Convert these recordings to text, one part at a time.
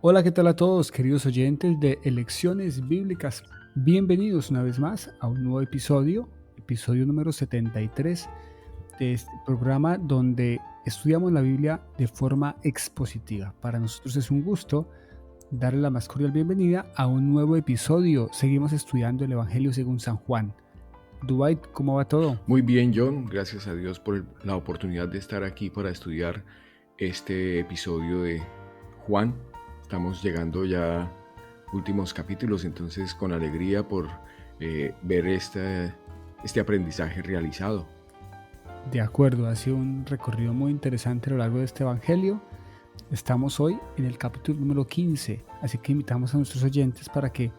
Hola, ¿qué tal a todos, queridos oyentes de Elecciones Bíblicas? Bienvenidos una vez más a un nuevo episodio número 73 de este programa donde estudiamos la Biblia de forma expositiva. Para nosotros es un gusto darle la más cordial bienvenida a un nuevo episodio. Seguimos estudiando el Evangelio según San Juan. Dwight, ¿cómo va todo? Muy bien, John, gracias a Dios por la oportunidad de estar aquí para estudiar este episodio de Juan. Estamos llegando ya a últimos capítulos, entonces con alegría por ver este aprendizaje realizado. De acuerdo, ha sido un recorrido muy interesante a lo largo de este Evangelio. Estamos hoy en el capítulo número 15, así que invitamos a nuestros oyentes para que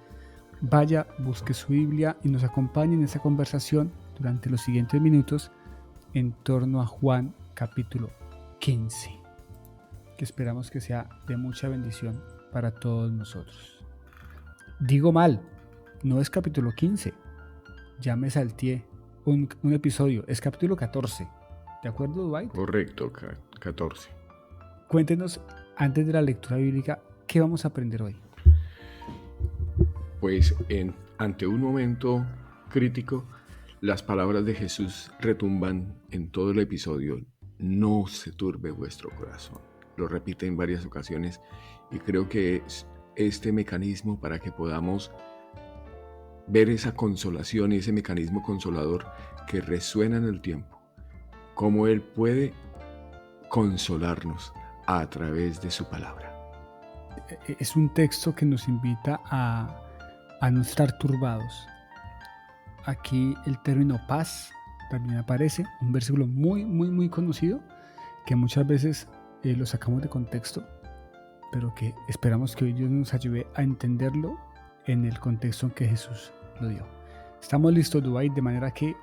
vaya, busque su Biblia y nos acompañe en esta conversación durante los siguientes minutos en torno a Juan capítulo 15, que esperamos que sea de mucha bendición para todos nosotros. Digo mal, no es capítulo 15, ya me salteé un episodio, es capítulo 14. ¿De acuerdo, Dwight? Correcto, 14. Cuéntenos, antes de la lectura bíblica, ¿qué vamos a aprender hoy? Pues ante un momento crítico, las palabras de Jesús retumban en todo el episodio. No se turbe vuestro corazón. Lo repite en varias ocasiones y creo que es este mecanismo para que podamos ver esa consolación y ese mecanismo consolador que resuena en el tiempo. Cómo Él puede consolarnos a través de su palabra. Es un texto que nos invita a no estar turbados. Aquí el término paz también aparece, un versículo muy conocido que muchas veces lo sacamos de contexto, pero que esperamos que hoy Dios nos ayude a entenderlo en el contexto en que Jesús lo dio. Estamos listos, Dubái, de manera que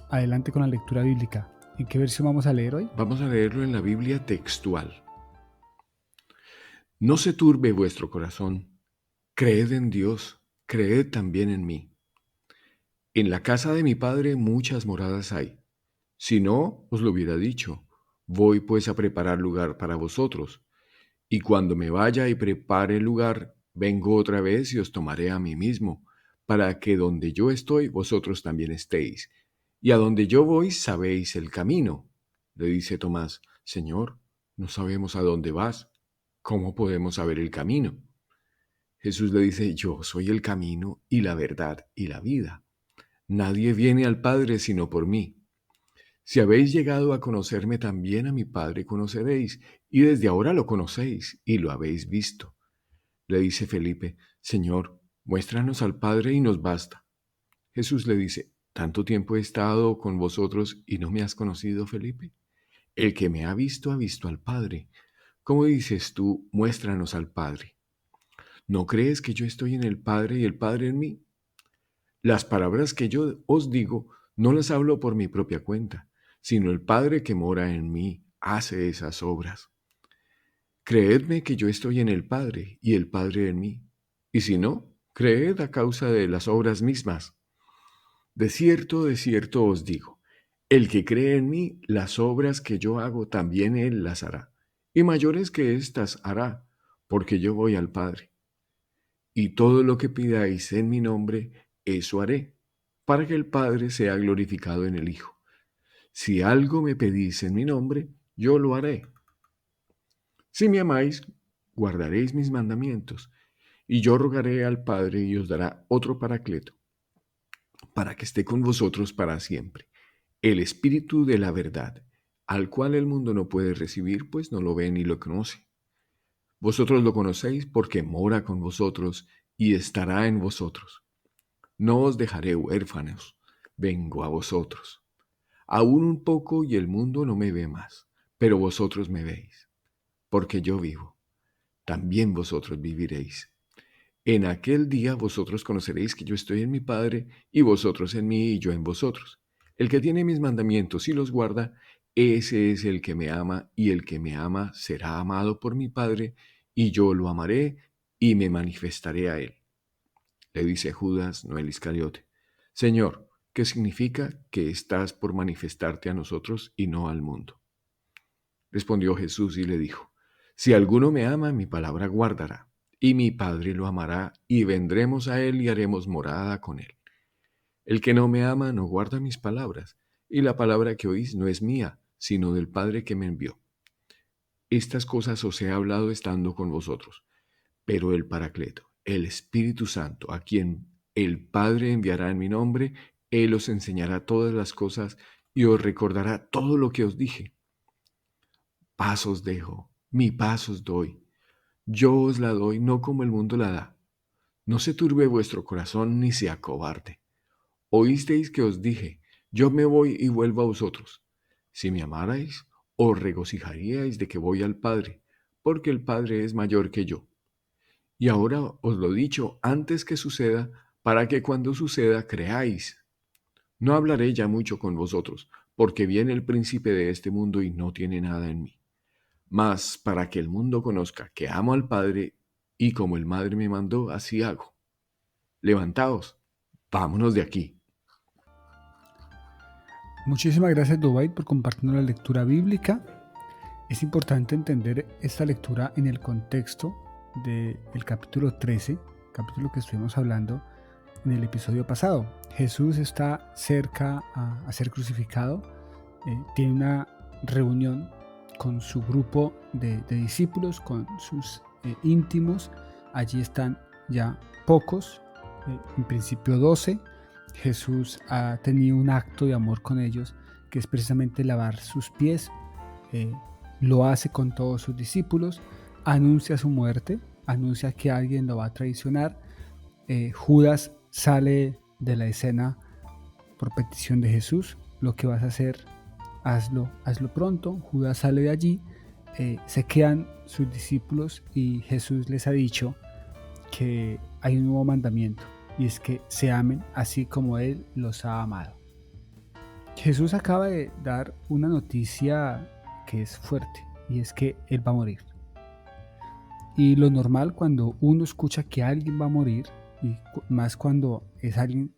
adelante con la lectura bíblica. ¿En qué versión vamos a leer hoy? Vamos a leerlo en la Biblia textual. No se turbe vuestro corazón. Creed en Dios, creed también en mí. En la casa de mi Padre muchas moradas hay. Si no, os lo hubiera dicho. Voy pues a preparar lugar para vosotros. Y cuando me vaya y prepare el lugar, vengo otra vez y os tomaré a mí mismo, para que donde yo estoy, vosotros también estéis. Y a donde yo voy, sabéis el camino. Le dice Tomás, Señor, no sabemos a dónde vas. ¿Cómo podemos saber el camino? Jesús le dice, yo soy el camino y la verdad y la vida. Nadie viene al Padre sino por mí. Si habéis llegado a conocerme, también a mi Padre conoceréis, y desde ahora lo conocéis y lo habéis visto. Le dice Felipe, Señor, muéstranos al Padre y nos basta. Jesús le dice, ¿tanto tiempo he estado con vosotros y no me has conocido, Felipe? El que me ha visto al Padre. ¿Cómo dices tú, muéstranos al Padre? ¿No crees que yo estoy en el Padre y el Padre en mí? Las palabras que yo os digo no las hablo por mi propia cuenta, sino el Padre que mora en mí hace esas obras. Creedme que yo estoy en el Padre y el Padre en mí. Y si no, creed a causa de las obras mismas. De cierto os digo, el que cree en mí, las obras que yo hago, también él las hará. Y mayores que éstas hará, porque yo voy al Padre. Y todo lo que pidáis en mi nombre, eso haré, para que el Padre sea glorificado en el Hijo. Si algo me pedís en mi nombre, yo lo haré. Si me amáis, guardaréis mis mandamientos, y yo rogaré al Padre y os dará otro Paracleto, para que esté con vosotros para siempre, el Espíritu de la verdad, al cual el mundo no puede recibir, pues no lo ve ni lo conoce. Vosotros lo conocéis porque mora con vosotros y estará en vosotros. No os dejaré huérfanos, vengo a vosotros. Aún un poco y el mundo no me ve más, pero vosotros me veis, porque yo vivo. También vosotros viviréis. En aquel día vosotros conoceréis que yo estoy en mi Padre, y vosotros en mí, y yo en vosotros. El que tiene mis mandamientos y los guarda, ese es el que me ama, y el que me ama será amado por mi Padre, y yo lo amaré y me manifestaré a él. Le dice Judas, no el Iscariote, Señor, ¿qué significa que estás por manifestarte a nosotros y no al mundo? Respondió Jesús y le dijo, Si alguno me ama, mi palabra guardará, y mi Padre lo amará, y vendremos a él y haremos morada con él. El que no me ama no guarda mis palabras, y la palabra que oís no es mía, sino del Padre que me envió. Estas cosas os he hablado estando con vosotros, pero el Paracleto, el Espíritu Santo, a quien el Padre enviará en mi nombre, Él os enseñará todas las cosas y os recordará todo lo que os dije. Paz os dejo, mi paz os doy. Yo os la doy no como el mundo la da. No se turbe vuestro corazón ni se acobarde. Oísteis que os dije, yo me voy y vuelvo a vosotros. Si me amarais, os regocijaríais de que voy al Padre, porque el Padre es mayor que yo. Y ahora os lo he dicho antes que suceda, para que cuando suceda creáis. No hablaré ya mucho con vosotros, porque viene el príncipe de este mundo y no tiene nada en mí. Mas para que el mundo conozca que amo al Padre, y como el Padre me mandó, así hago. Levantaos, vámonos de aquí. Muchísimas gracias, Dubait, por compartirnos la lectura bíblica. Es importante entender esta lectura en el contexto del capítulo 13, capítulo que estuvimos hablando en el episodio pasado. Jesús está cerca a ser crucificado, tiene una reunión con su grupo de discípulos, con sus íntimos. Allí están ya pocos, en principio 12. Jesús ha tenido un acto de amor con ellos, que es precisamente lavar sus pies. Lo hace con todos sus discípulos, anuncia su muerte, anuncia que alguien lo va a traicionar. Judas sale de la escena por petición de Jesús. Lo que vas a hacer, hazlo pronto. Judas sale de allí, se quedan sus discípulos y Jesús les ha dicho que hay un nuevo mandamiento, y es que se amen así como Él los ha amado. Jesús acaba de dar una noticia que es fuerte, y es que Él va a morir. Y lo normal cuando uno escucha que alguien va a morir, y más cuando es alguien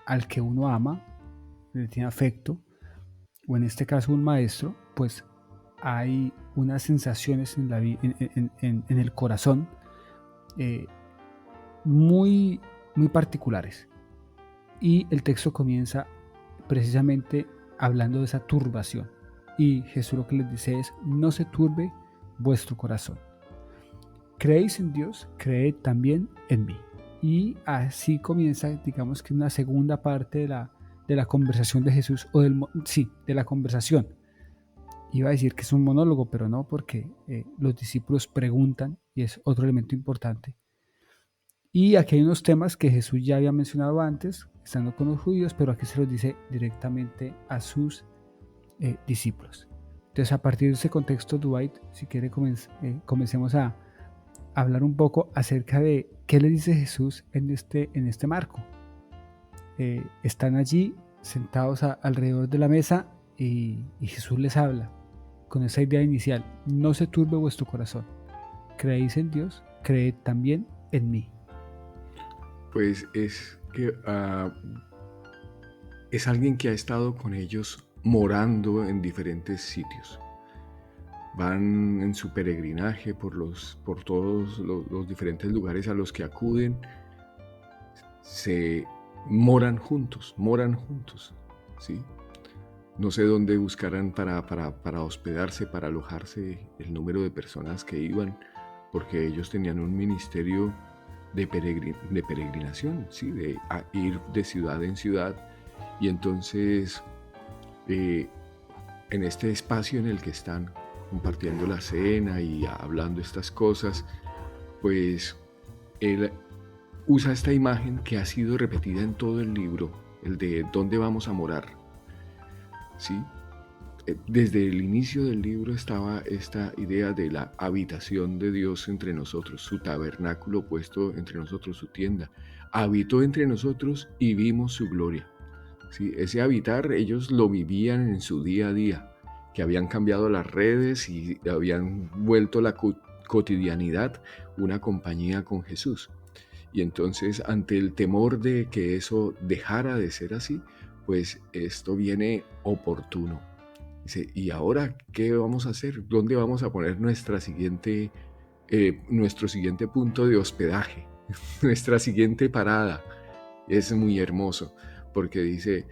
al que uno ama, le tiene afecto, o en este caso un maestro, pues hay unas sensaciones en el corazón muy, muy particulares. Y el texto comienza precisamente hablando de esa turbación. Y Jesús lo que les dice es: no se turbe vuestro corazón. Creéis en Dios, creed también en mí. Y así comienza, digamos que una segunda parte de la conversación de Jesús, de la conversación. Iba a decir que es un monólogo, pero no, porque los discípulos preguntan, y es otro elemento importante. Y aquí hay unos temas que Jesús ya había mencionado antes, estando con los judíos, pero aquí se los dice directamente a sus discípulos. Entonces, a partir de ese contexto, Dwight, si quiere, comencemos a hablar un poco acerca de qué le dice Jesús en este marco. Están allí sentados alrededor de la mesa y Jesús les habla con esa idea inicial: no se turbe vuestro corazón, creéis en Dios, creed también en mí. Pues es que es alguien que ha estado con ellos morando en diferentes sitios. Van en su peregrinaje por todos los diferentes lugares a los que acuden. Se moran juntos, ¿sí? No sé dónde buscarán para hospedarse, para alojarse el número de personas que iban, porque ellos tenían un ministerio de peregrinación, ¿sí? De ir de ciudad en ciudad. Y entonces, en este espacio en el que están compartiendo la cena y hablando estas cosas, pues él usa esta imagen que ha sido repetida en todo el libro, el de dónde vamos a morar, ¿sí? Desde el inicio del libro estaba esta idea de la habitación de Dios entre nosotros, su tabernáculo puesto entre nosotros, su tienda. Habitó entre nosotros y vimos su gloria. ¿Sí? Ese habitar ellos lo vivían en su día a día, que habían cambiado las redes y habían vuelto la cotidianidad una compañía con Jesús. Y entonces, ante el temor de que eso dejara de ser así, pues esto viene oportuno. Dice, ¿y ahora qué vamos a hacer? ¿Dónde vamos a poner nuestro siguiente punto de hospedaje? Nuestra siguiente parada. Es muy hermoso, porque dice,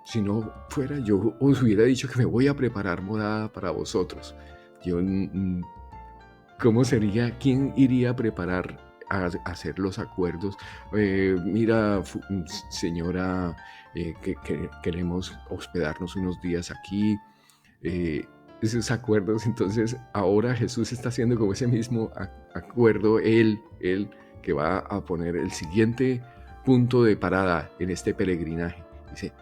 si no fuera, yo os hubiera dicho que me voy a preparar morada para vosotros. Yo, ¿cómo sería? ¿Quién iría a preparar, a hacer los acuerdos? Mira, señora, que queremos hospedarnos unos días aquí. Esos acuerdos. Entonces ahora Jesús está haciendo como ese mismo acuerdo, él que va a poner el siguiente punto de parada en este peregrinaje. Dice,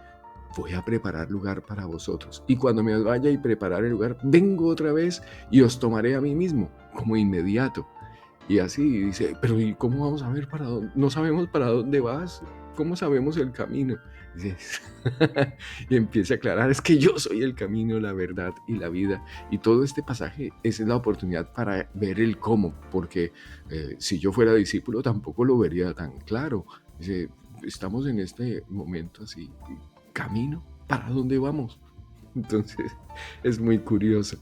voy a preparar lugar para vosotros, y cuando me vaya y preparar el lugar, vengo otra vez y os tomaré a mí mismo, como inmediato. Y así dice, pero ¿y cómo vamos a ver para dónde? No sabemos para dónde vas, ¿cómo sabemos el camino? Dice, y empieza a aclarar, es que yo soy el camino, la verdad y la vida. Y todo este pasaje es la oportunidad para ver el cómo, porque si yo fuera discípulo tampoco lo vería tan claro. Dice, estamos en este momento así, camino, ¿para dónde vamos? Entonces es muy curioso.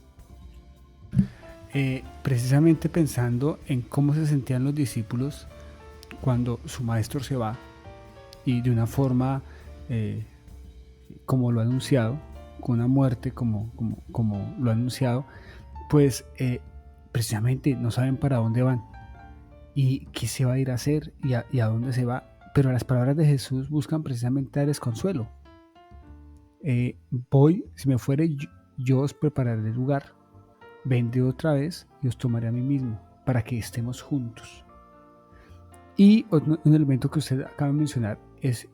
Precisamente pensando en cómo se sentían los discípulos cuando su maestro se va, y de una forma como lo ha anunciado, con una muerte como lo ha anunciado, pues precisamente no saben para dónde van y qué se va a ir a hacer y a dónde se va. Pero las palabras de Jesús buscan precisamente darles consuelo. Voy, si me fuere, yo os prepararé el lugar. Vendré otra vez y os tomaré a mí mismo, para que estemos juntos. Y un elemento que usted acaba de mencionar es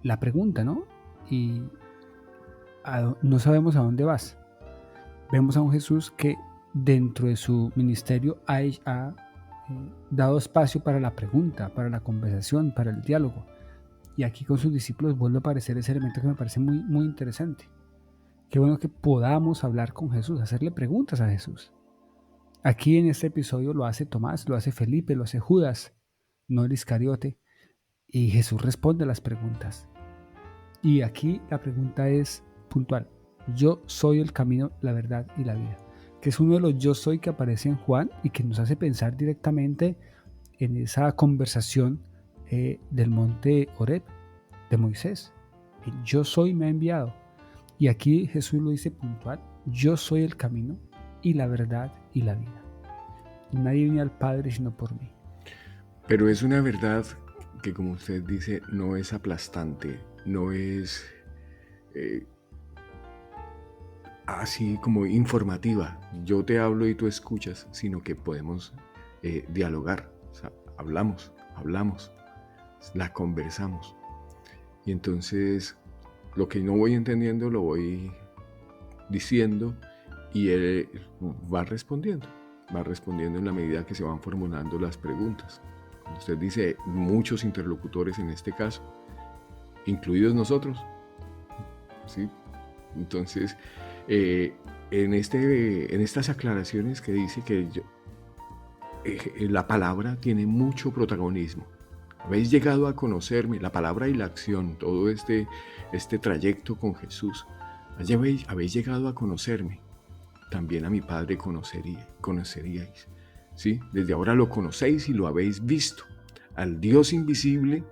la pregunta, ¿no? Y no sabemos a dónde vas. Vemos a un Jesús que dentro de su ministerio ha dado espacio para la pregunta, para la conversación, para el diálogo. Y aquí con sus discípulos vuelve a aparecer ese elemento que me parece muy, muy interesante. Qué bueno que podamos hablar con Jesús, hacerle preguntas a Jesús. Aquí en este episodio lo hace Tomás, lo hace Felipe, lo hace Judas, no el Iscariote. Y Jesús responde a las preguntas. Y aquí la pregunta es puntual. Yo soy el camino, la verdad y la vida. Que es uno de los yo soy que aparece en Juan y que nos hace pensar directamente en esa conversación del monte Horeb de Moisés. El yo soy me ha enviado. Y aquí Jesús lo dice puntual. Yo soy el camino y la verdad y la vida. Nadie viene al Padre sino por mí. Pero es una verdad que, como usted dice, no es aplastante, no es así como informativa. Yo te hablo y tú escuchas, sino que podemos dialogar. O sea, hablamos, la conversamos. Y entonces lo que no voy entendiendo lo voy diciendo y él va respondiendo en la medida que se van formulando las preguntas. Como usted dice, muchos interlocutores en este caso, incluidos nosotros, ¿sí? Entonces, en estas aclaraciones que dice que la palabra tiene mucho protagonismo. Habéis llegado a conocerme, la palabra y la acción, todo este trayecto con Jesús. Habéis llegado a conocerme. También a mi Padre conoceríais. ¿Sí? Desde ahora lo conocéis y lo habéis visto. Al Dios invisible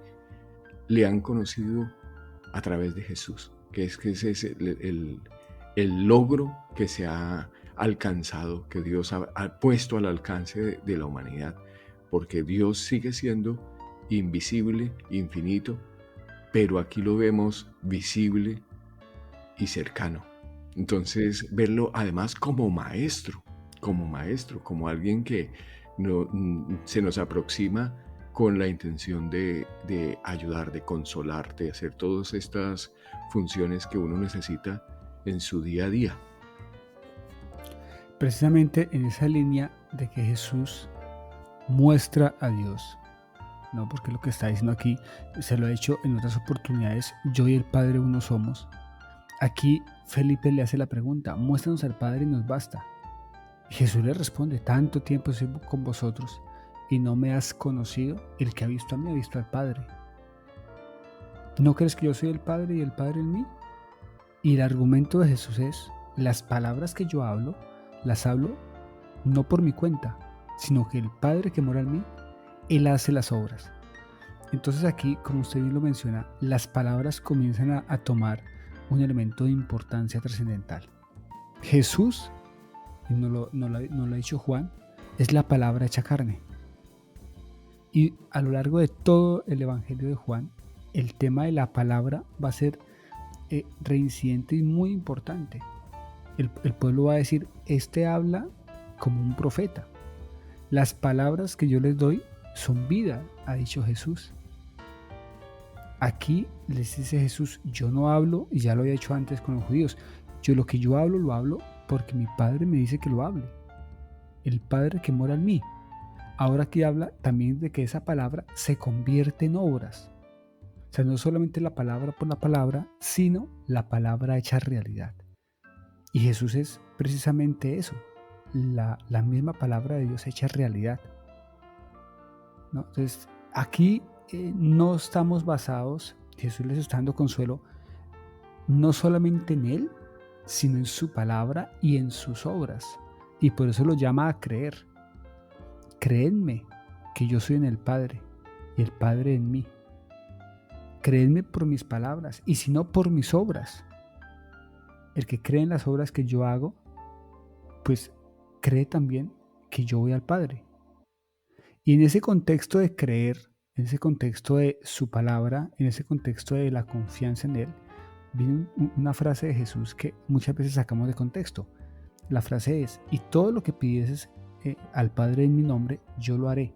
le han conocido a través de Jesús, que ese es el logro que se ha alcanzado, que Dios ha puesto al alcance de la humanidad, porque Dios sigue siendo invisible, infinito, pero aquí lo vemos visible y cercano. Entonces, verlo además como maestro, como alguien que se nos aproxima con la intención de ayudar, de consolar, de hacer todas estas funciones que uno necesita en su día a día. Precisamente en esa línea de que Jesús muestra a Dios, ¿no? Porque lo que está diciendo aquí se lo ha hecho en otras oportunidades, yo y el Padre uno somos. Aquí Felipe le hace la pregunta, muéstranos al Padre y nos basta. Y Jesús le responde, tanto tiempo estoy con vosotros y no me has conocido, el que ha visto a mí ha visto al Padre. ¿No crees que yo soy el Padre y el Padre en mí? Y el argumento de Jesús es, las palabras que yo hablo, las hablo no por mi cuenta, sino que el Padre que mora en mí, Él hace las obras. Entonces aquí, como usted bien lo menciona, las palabras comienzan a tomar un elemento de importancia trascendental. Jesús, y no lo ha dicho Juan, es la palabra hecha carne. Y a lo largo de todo el Evangelio de Juan, el tema de la palabra va a ser reincidente y muy importante. El pueblo va a decir, este habla como un profeta. Las palabras que yo les doy son vida, ha dicho Jesús. Aquí les dice Jesús, yo no hablo, y ya lo había hecho antes con los judíos, lo que yo hablo, lo hablo porque mi Padre me dice que lo hable. El Padre que mora en mí. Ahora aquí habla también de que esa palabra se convierte en obras. O sea, no solamente la palabra por la palabra, sino la palabra hecha realidad. Y Jesús es precisamente eso, la misma palabra de Dios hecha realidad, ¿no? Entonces, aquí no estamos basados, Jesús les está dando consuelo, no solamente en Él, sino en su palabra y en sus obras. Y por eso lo llama a creer. Creedme que yo soy en el Padre y el Padre en mí. Creedme por mis palabras y si no por mis obras. El que cree en las obras que yo hago, pues cree también que yo voy al Padre. Y en ese contexto de creer, en ese contexto de su palabra, en ese contexto de la confianza en Él, viene una frase de Jesús que muchas veces sacamos de contexto. La frase es, y todo lo que pidieses al Padre en mi nombre, yo lo haré,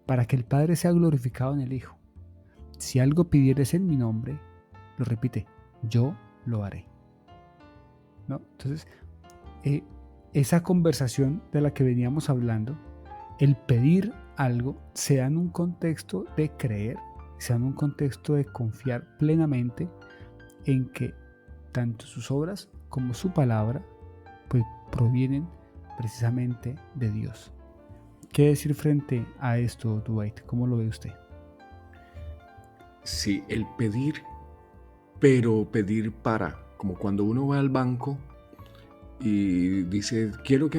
para que el Padre sea glorificado en el Hijo. Si algo pidieres en mi nombre, lo repite, yo lo haré. ¿No? Entonces, esa conversación de la que veníamos hablando, el pedir algo, sea en un contexto de creer, sea en un contexto de confiar plenamente en que tanto sus obras como su palabra pues provienen precisamente de Dios. ¿Qué decir frente a esto, Dwight? ¿Cómo lo ve usted? Sí, el pedir, pero pedir como cuando uno va al banco y dice, quiero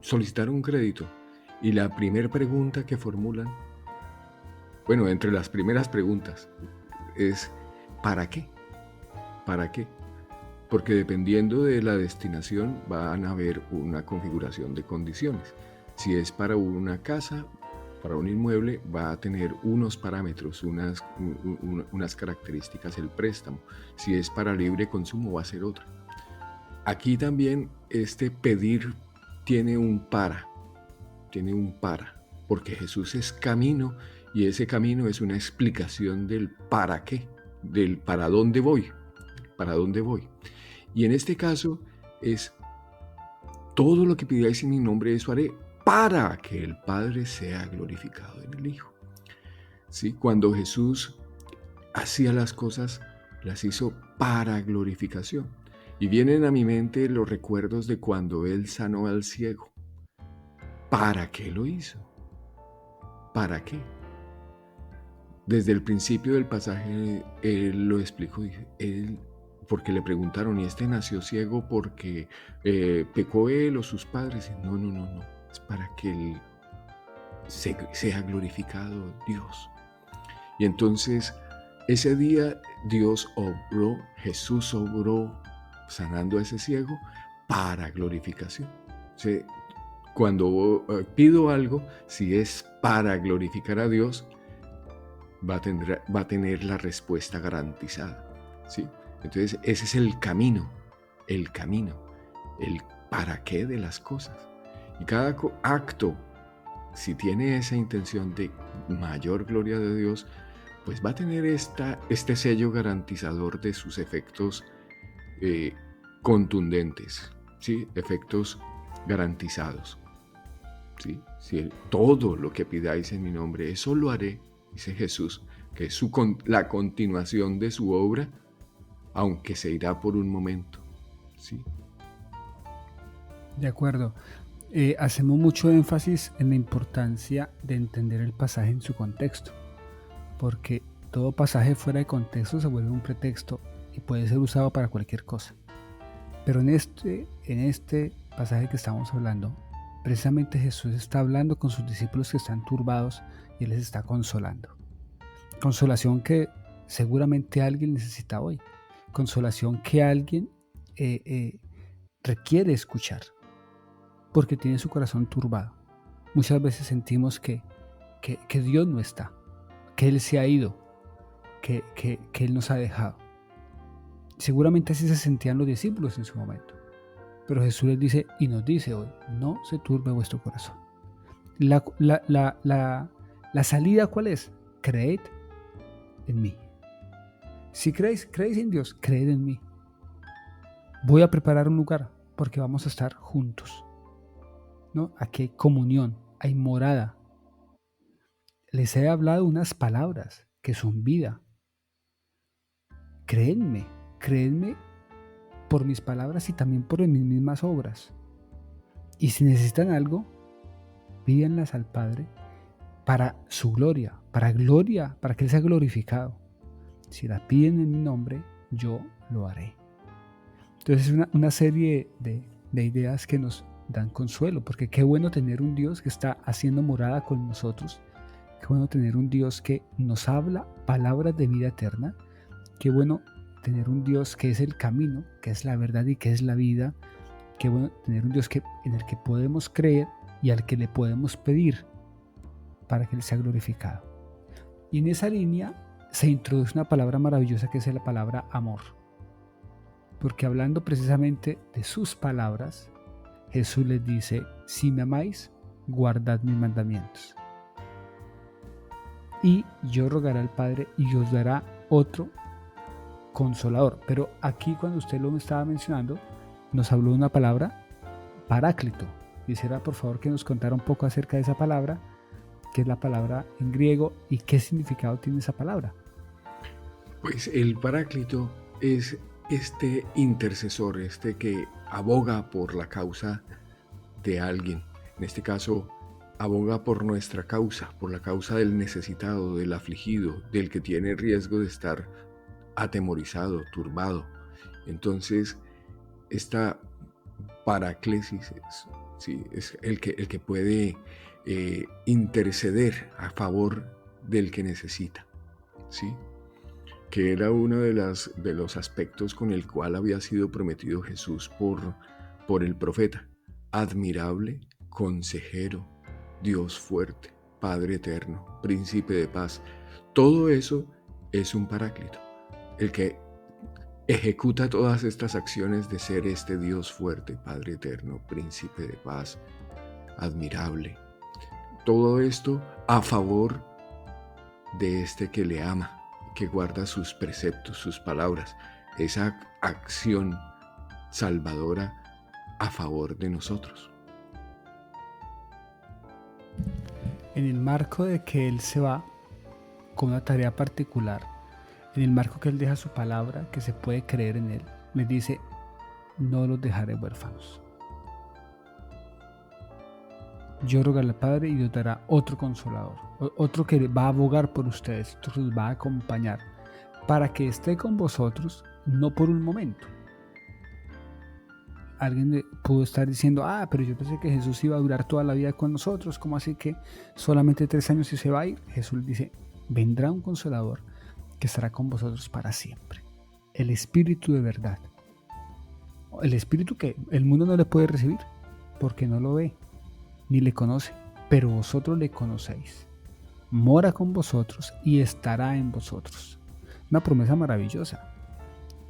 solicitar un crédito. Y la primera pregunta que formulan, bueno, entre las primeras preguntas es, ¿para qué? ¿Para qué? Porque dependiendo de la destinación van a haber una configuración de condiciones. Si es para una casa, para un inmueble, va a tener unos parámetros, unas características el préstamo. Si es para libre consumo, va a ser otra. Aquí también este pedir tiene un para, porque Jesús es camino y ese camino es una explicación del para qué, del para dónde voy. Y en este caso es todo lo que pidáis en mi nombre, eso haré para que el Padre sea glorificado en el Hijo. ¿Sí? Cuando Jesús hacía las cosas, las hizo para glorificación. Y vienen a mi mente los recuerdos de cuando Él sanó al ciego. ¿Para qué lo hizo? ¿Para qué? Desde el principio del pasaje, Él lo explicó. Porque le preguntaron, ¿y este nació ciego porque pecó él o sus padres? Y no. Es para que él sea glorificado Dios. Y entonces, ese día Jesús obró sanando a ese ciego para glorificación. O sea, cuando pido algo, si es para glorificar a Dios, va a tener la respuesta garantizada. ¿Sí? Entonces, ese es el camino, el para qué de las cosas. Y cada acto, si tiene esa intención de mayor gloria de Dios, pues va a tener este sello garantizador de sus efectos contundentes, ¿sí? Efectos garantizados. ¿Sí? Si todo lo que pidáis en mi nombre, eso lo haré, dice Jesús, que es la continuación de su obra, aunque se irá por un momento. ¿Sí? De acuerdo. Hacemos mucho énfasis en la importancia de entender el pasaje en su contexto, porque todo pasaje fuera de contexto se vuelve un pretexto y puede ser usado para cualquier cosa. Pero en este pasaje que estamos hablando, precisamente Jesús está hablando con sus discípulos que están turbados y Él les está consolando. Consolación que seguramente alguien necesita hoy. Consolación que alguien requiere escuchar porque tiene su corazón turbado. Muchas veces sentimos que Dios no está, que Él se ha ido, que Él nos ha dejado. Seguramente así se sentían los discípulos en su momento. Pero Jesús les dice y nos dice hoy, no se turbe vuestro corazón. La salida, ¿cuál es? Creed en mí. Si creéis en Dios, creed en mí. Voy a preparar un lugar porque vamos a estar juntos, ¿no? Aquí hay comunión, hay morada. Les he hablado unas palabras que son vida. Creedme por mis palabras y también por mis mismas obras. Y si necesitan algo, pídanlas al Padre para su gloria, para que Él sea glorificado. Si la piden en mi nombre, yo lo haré. Entonces es una serie de ideas que nos dan consuelo, porque qué bueno tener un Dios que está haciendo morada con nosotros. Qué bueno tener un Dios que nos habla palabras de vida eterna. Qué bueno tener un Dios que es el camino, que es la verdad y que es la vida. Qué bueno tener un Dios en el que podemos creer y al que le podemos pedir para que Él sea glorificado. Y en esa línea se introduce una palabra maravillosa que es la palabra amor. Porque hablando precisamente de sus palabras, Jesús les dice, si me amáis, guardad mis mandamientos. Y yo rogaré al Padre y os dará otro consolador. Pero aquí cuando usted lo estaba mencionando, nos habló de una palabra, paráclito. Quisiera por favor que nos contara un poco acerca de esa palabra, qué es la palabra en griego y qué significado tiene esa palabra. Pues el paráclito es este intercesor, que aboga por la causa de alguien. En este caso, aboga por nuestra causa, por la causa del necesitado, del afligido, del que tiene riesgo de estar atemorizado, turbado. Entonces, esta paráclesis es el que puede interceder a favor del que necesita, ¿sí? Que era uno de los aspectos con el cual había sido prometido Jesús por el profeta. Admirable, consejero, Dios fuerte, Padre eterno, príncipe de paz. Todo eso es un paráclito, el que ejecuta todas estas acciones de ser este Dios fuerte, Padre eterno, príncipe de paz, admirable. Todo esto a favor de este que le ama, que guarda sus preceptos, sus palabras, esa acción salvadora a favor de nosotros. En el marco de que Él se va con una tarea particular, en el marco que Él deja su palabra, que se puede creer en Él, les dice, no los dejaré huérfanos. Yo rogaré al Padre y os dará otro consolador, otro que va a abogar por ustedes, otro que los va a acompañar, para que esté con vosotros, no por un momento. Alguien pudo estar diciendo, pero yo pensé que Jesús iba a durar toda la vida con nosotros, ¿cómo así que solamente 3 años y se va a ir? Jesús dice, vendrá un consolador que estará con vosotros para siempre. El Espíritu de verdad. El Espíritu que el mundo no le puede recibir porque no lo ve ni le conoce, pero vosotros le conocéis. Mora con vosotros y estará en vosotros. Una promesa maravillosa.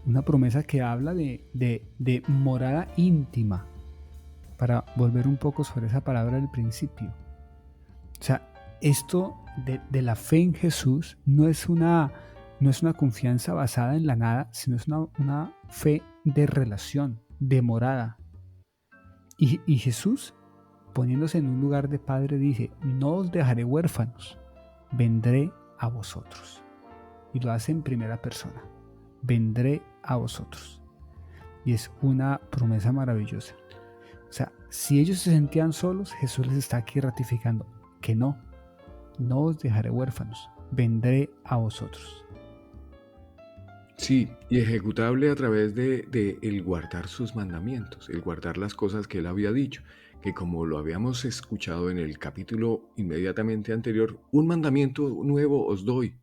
Una promesa que habla de morada íntima. Para volver un poco sobre esa palabra del principio. O sea, esto de la fe en Jesús no es una confianza basada en la nada, sino es una fe de relación, de morada. Y Jesús, poniéndose en un lugar de padre, dice, no os dejaré huérfanos, vendré a vosotros. Y lo hace en primera persona, vendré a vosotros. Y es una promesa maravillosa. O sea, si ellos se sentían solos, Jesús les está aquí ratificando que no os dejaré huérfanos, vendré a vosotros. Sí, y ejecutable a través de el guardar sus mandamientos, el guardar las cosas que él había dicho, que como lo habíamos escuchado en el capítulo inmediatamente anterior, un mandamiento nuevo os doy,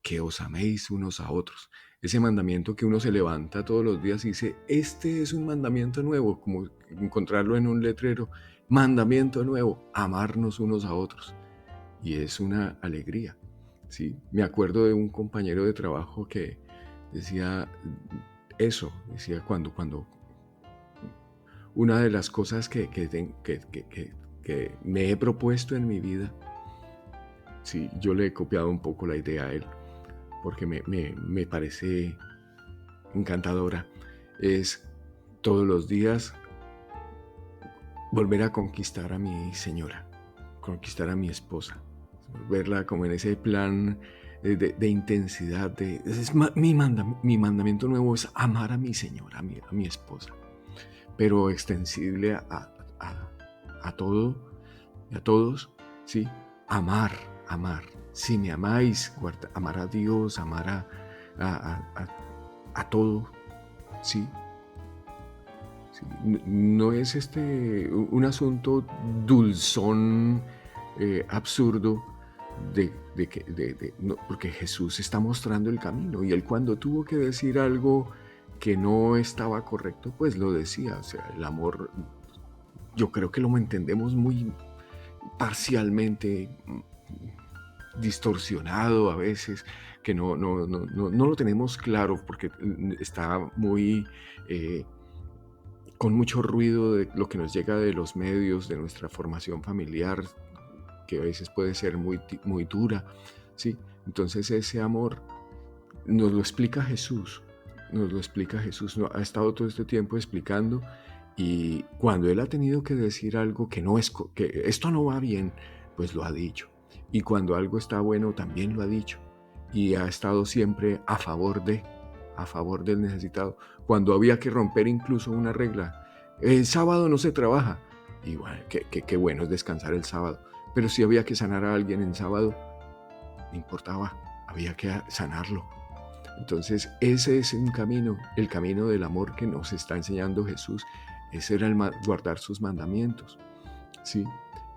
que os améis unos a otros. Ese mandamiento que uno se levanta todos los días y dice, este es un mandamiento nuevo, como encontrarlo en un letrero, mandamiento nuevo, amarnos unos a otros. Y es una alegría. ¿Sí? Me acuerdo de un compañero de trabajo que decía eso, decía cuando una de las cosas que me he propuesto en mi vida, sí, yo le he copiado un poco la idea a él, porque me parece encantadora, es todos los días volver a conquistar a mi señora, conquistar a mi esposa, verla como en ese plan de intensidad. Mi mandamiento nuevo es amar a mi señora, a mi esposa, pero extensible a todo y a todos, ¿sí? Amar. Si me amáis, amar a Dios, amar a todo, ¿sí? Sí, no es un asunto dulzón, absurdo, porque Jesús está mostrando el camino, y él cuando tuvo que decir algo que no estaba correcto, pues lo decía. O sea, el amor, yo creo que lo entendemos muy parcialmente, distorsionado a veces, que no lo tenemos claro, porque está muy con mucho ruido de lo que nos llega de los medios, de nuestra formación familiar, que a veces puede ser muy dura, ¿sí? Entonces ese amor nos lo explica Jesús, ha estado todo este tiempo explicando, y cuando Él ha tenido que decir algo que esto no va bien, pues lo ha dicho. Y cuando algo está bueno, también lo ha dicho. Y ha estado siempre a favor del necesitado. Cuando había que romper incluso una regla, el sábado no se trabaja. Y bueno, qué bueno es descansar el sábado. Pero si había que sanar a alguien en sábado, no importaba, había que sanarlo. Entonces ese es un camino, el camino del amor que nos está enseñando Jesús. Ese era guardar sus mandamientos, ¿sí?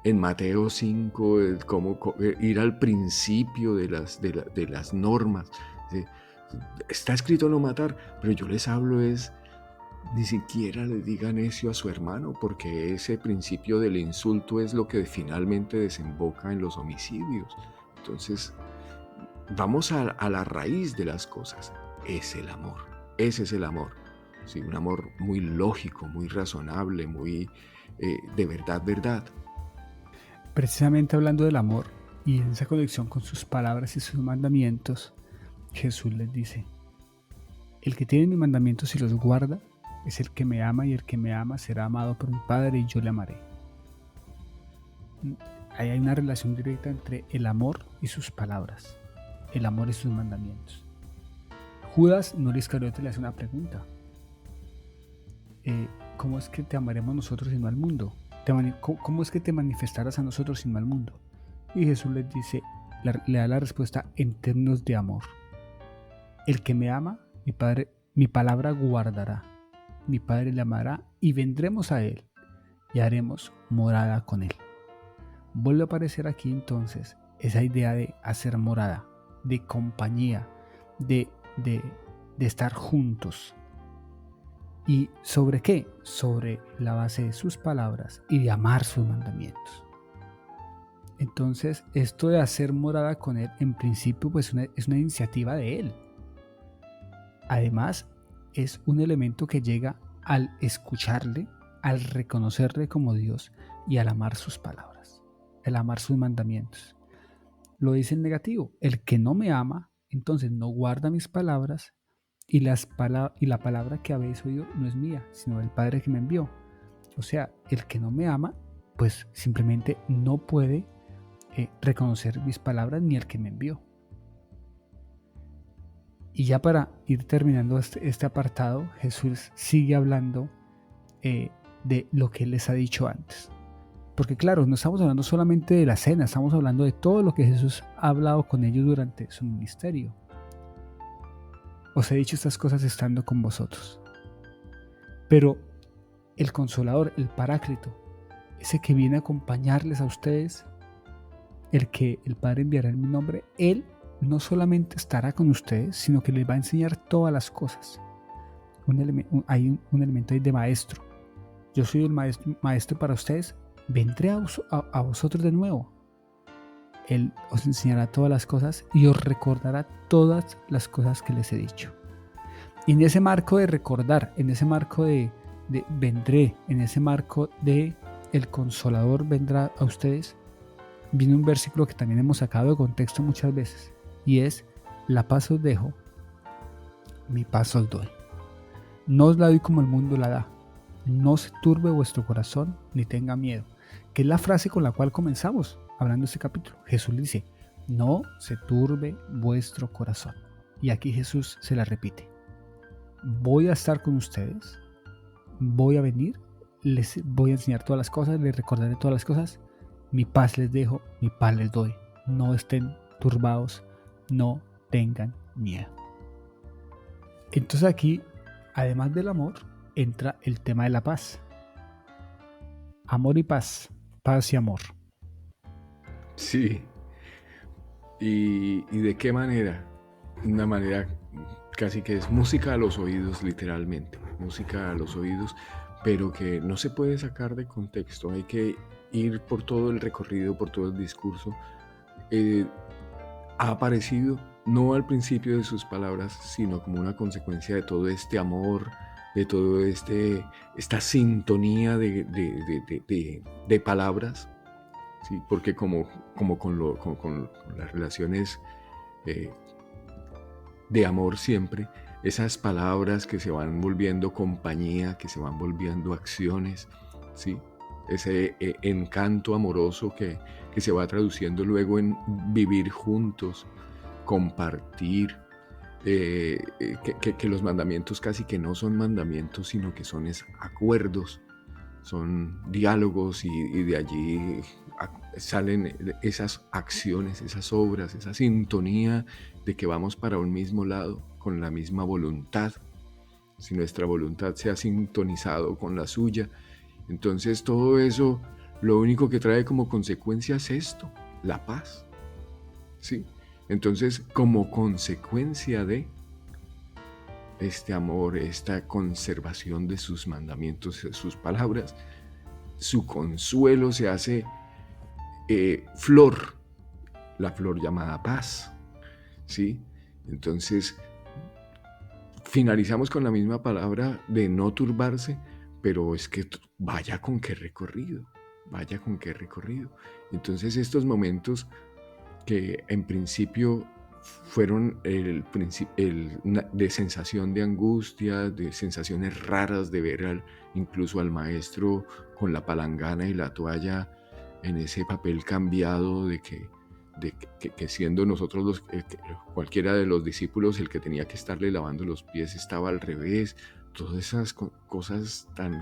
En Mateo 5, cómo ir al principio de las normas, ¿sí? Está escrito no matar, pero yo les hablo ni siquiera le digan necio a su hermano, porque ese principio del insulto es lo que finalmente desemboca en los homicidios. Entonces, vamos a la raíz de las cosas. Es el amor. Ese es el amor. Sí, un amor muy lógico, muy razonable, muy de verdad. Precisamente hablando del amor y en esa conexión con sus palabras y sus mandamientos, Jesús les dice, el que tiene mis mandamientos y los guarda es el que me ama, y el que me ama será amado por mi Padre y yo le amaré. Ahí hay una relación directa entre el amor y sus palabras, el amor y sus mandamientos. Judas no Iscariote le hace una pregunta. ¿Cómo es que te amaremos nosotros y no al mundo? ¿Cómo es que te manifestarás a nosotros y no al mundo? Y Jesús les dice, le da la respuesta en términos de amor. El que me ama, mi palabra guardará. Mi Padre le amará y vendremos a él y haremos morada con él. Vuelve a aparecer aquí entonces esa idea de hacer morada, de compañía, de estar juntos. ¿Y sobre qué? Sobre la base de sus palabras y de amar sus mandamientos. Entonces, esto de hacer morada con él, en principio, pues es una iniciativa de él. Además, es un elemento que llega al escucharle, al reconocerle como Dios y al amar sus palabras, al amar sus mandamientos. Lo dice en negativo: el que no me ama, entonces no guarda mis palabras, y la palabra que habéis oído no es mía, sino del Padre que me envió. O sea, el que no me ama, pues simplemente no puede reconocer mis palabras ni el que me envió. Y ya para ir terminando este apartado, Jesús sigue hablando de lo que Él les ha dicho antes. Porque claro, no estamos hablando solamente de la cena, estamos hablando de todo lo que Jesús ha hablado con ellos durante su ministerio. Os he dicho estas cosas estando con vosotros. Pero el Consolador, el Paráclito, ese que viene a acompañarles a ustedes, el que el Padre enviará en mi nombre, Él no solamente estará con ustedes, sino que les va a enseñar todas las cosas. Hay un elemento ahí de maestro. Yo soy el maestro para ustedes, vendré a vosotros de nuevo. Él os enseñará todas las cosas y os recordará todas las cosas que les he dicho. Y en ese marco de recordar, en ese marco de vendré, en ese marco de el Consolador vendrá a ustedes, viene un versículo que también hemos sacado de contexto muchas veces, y es: la paz os dejo, mi paz os doy. No os la doy como el mundo la da. No se turbe vuestro corazón ni tenga miedo, que es la frase con la cual comenzamos hablando este capítulo. Jesús dice: no se turbe vuestro corazón. Y aquí Jesús se la repite: voy a estar con ustedes, voy a venir, les voy a enseñar todas las cosas, les recordaré todas las cosas, mi paz les dejo, mi paz les doy. No estén turbados, no tengan miedo. Entonces aquí, además del amor, entra el tema de la paz. Amor y paz, paz y amor. Sí. ¿Y de qué manera? Una manera casi que es música a los oídos, literalmente. Música a los oídos, pero que no se puede sacar de contexto. Hay que ir por todo el recorrido, por todo el discurso. Ha aparecido no al principio de sus palabras, sino como una consecuencia de todo este amor, de todo esta sintonía de palabras, ¿sí? Porque como con las relaciones de amor siempre, esas palabras que se van volviendo compañía, que se van volviendo acciones, ¿sí? Ese encanto amoroso que se va traduciendo luego en vivir juntos, compartir, que los mandamientos casi que no son mandamientos, sino que son acuerdos, son diálogos, y de allí salen esas acciones, esas obras, esa sintonía de que vamos para un mismo lado, con la misma voluntad. Si nuestra voluntad se ha sintonizado con la suya, entonces todo eso lo único que trae como consecuencia es esto, la paz. ¿Sí? Entonces, como consecuencia de este amor, esta conservación de sus mandamientos, de sus palabras, su consuelo se hace flor, la flor llamada paz. ¿Sí? Entonces, finalizamos con la misma palabra de no turbarse, pero es que vaya con qué recorrido. Entonces, estos momentos que en principio fueron de sensación de angustia, de sensaciones raras de ver incluso al maestro con la palangana y la toalla en ese papel cambiado de que siendo nosotros cualquiera de los discípulos el que tenía que estarle lavando los pies estaba al revés. Todas esas cosas tan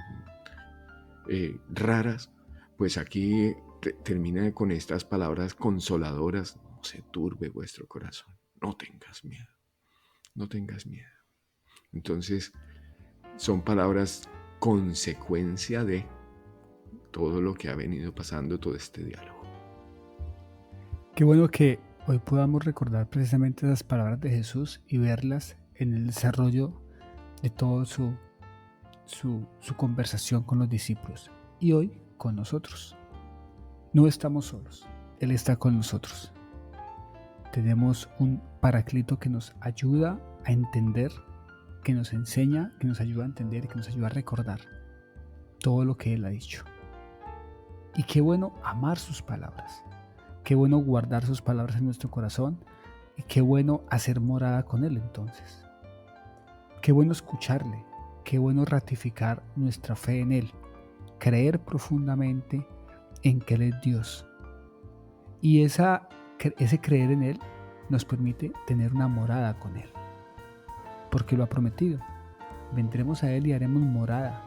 raras, pues aquí termina con estas palabras consoladoras: no se turbe vuestro corazón, no tengas miedo. Entonces son palabras consecuencia de todo lo que ha venido pasando, todo este diálogo. Qué bueno que hoy podamos recordar precisamente esas palabras de Jesús y verlas en el desarrollo de toda su conversación con los discípulos, y hoy con nosotros. No estamos solos, Él está con nosotros. Tenemos un Paráclito que nos ayuda a entender, que nos enseña, que nos ayuda a entender, que nos ayuda a recordar todo lo que Él ha dicho. Y qué bueno amar sus palabras, qué bueno guardar sus palabras en nuestro corazón, y qué bueno hacer morada con Él entonces. Qué bueno escucharle, qué bueno ratificar nuestra fe en Él, creer profundamente en que Él es Dios. Y ese creer en Él nos permite tener una morada con Él, porque lo ha prometido. Vendremos a Él y haremos morada.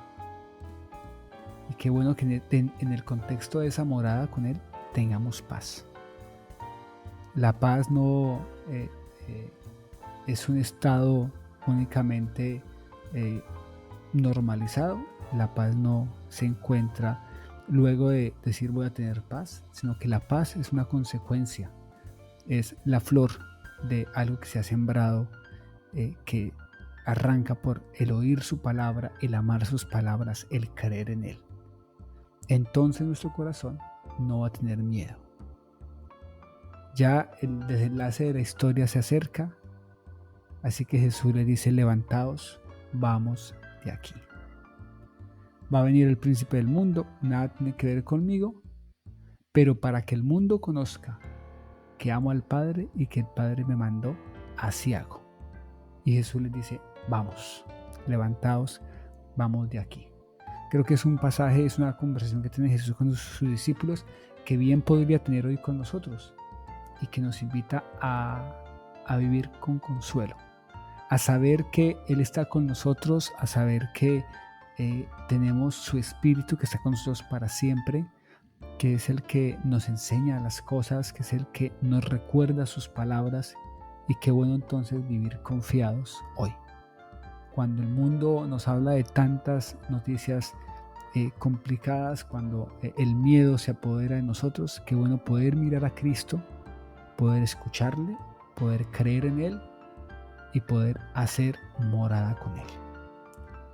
Y qué bueno que en el contexto de esa morada con Él tengamos paz. La paz no es un estado únicamente normalizado. La paz no se encuentra luego de decir voy a tener paz, sino que la paz es una consecuencia, es la flor de algo que se ha sembrado, que arranca por el oír su palabra, el amar sus palabras, el creer en él. Entonces nuestro corazón no va a tener miedo. Ya el desenlace de la historia se acerca, así que Jesús le dice: levantaos, vamos de aquí. Va a venir el príncipe del mundo, nada tiene que ver conmigo, pero para que el mundo conozca que amo al Padre y que el Padre me mandó, así hago. Y Jesús les dice: vamos, levantaos, vamos de aquí. Creo que es un pasaje, es una conversación que tiene Jesús con sus discípulos que bien podría tener hoy con nosotros y que nos invita a vivir con consuelo, a saber que Él está con nosotros, a saber que tenemos su Espíritu que está con nosotros para siempre, que es el que nos enseña las cosas, que es el que nos recuerda sus palabras, y qué bueno entonces vivir confiados hoy. Cuando el mundo nos habla de tantas noticias complicadas, cuando el miedo se apodera de nosotros, qué bueno poder mirar a Cristo, poder escucharle, poder creer en Él y poder hacer morada con Él.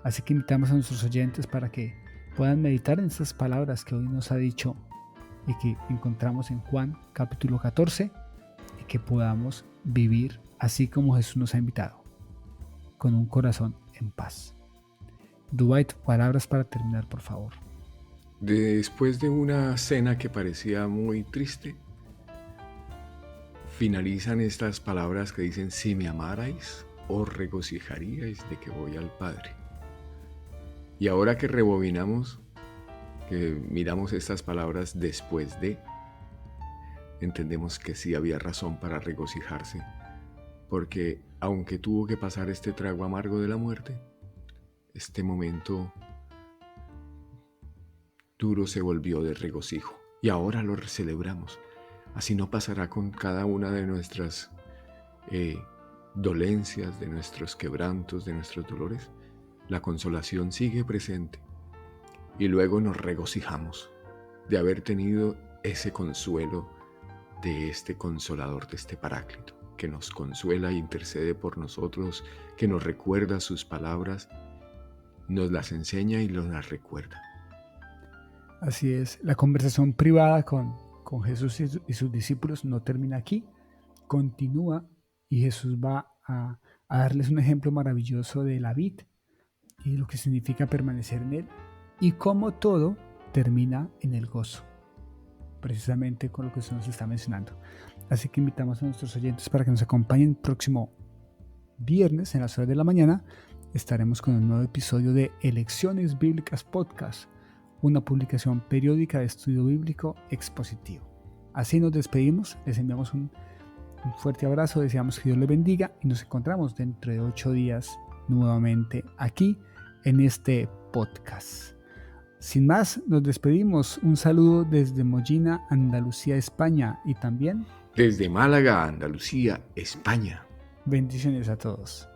Así que invitamos a nuestros oyentes para que puedan meditar en estas palabras que hoy nos ha dicho y que encontramos en Juan capítulo 14, y que podamos vivir así como Jesús nos ha invitado, con un corazón en paz. Dwight, palabras para terminar, por favor. Después de una cena que parecía muy triste, finalizan estas palabras que dicen: si me amarais, os regocijaríais de que voy al Padre. Y ahora que rebobinamos, que miramos estas palabras después de, entendemos que sí había razón para regocijarse, porque aunque tuvo que pasar este trago amargo de la muerte, este momento duro se volvió de regocijo y ahora lo celebramos. Así no pasará con cada una de nuestras dolencias, de nuestros quebrantos, de nuestros dolores. La consolación sigue presente y luego nos regocijamos de haber tenido ese consuelo de este Consolador, de este Paráclito, que nos consuela e intercede por nosotros, que nos recuerda sus palabras, nos las enseña y nos las recuerda. Así es, la conversación privada con Jesús y sus discípulos no termina aquí, continúa, y Jesús va a darles un ejemplo maravilloso de la vid y lo que significa permanecer en él, y cómo todo termina en el gozo, precisamente con lo que usted nos está mencionando. Así que invitamos a nuestros oyentes para que nos acompañen el próximo viernes en las horas de la mañana. Estaremos con un nuevo episodio de Elecciones Bíblicas Podcast, una publicación periódica de estudio bíblico expositivo. Así nos despedimos, les enviamos un fuerte abrazo, deseamos que Dios les bendiga y nos encontramos dentro de 8 días nuevamente aquí en este podcast. Sin más, nos despedimos. Un saludo desde Mollina, Andalucía, España, y también desde Málaga, Andalucía, España. Bendiciones a todos.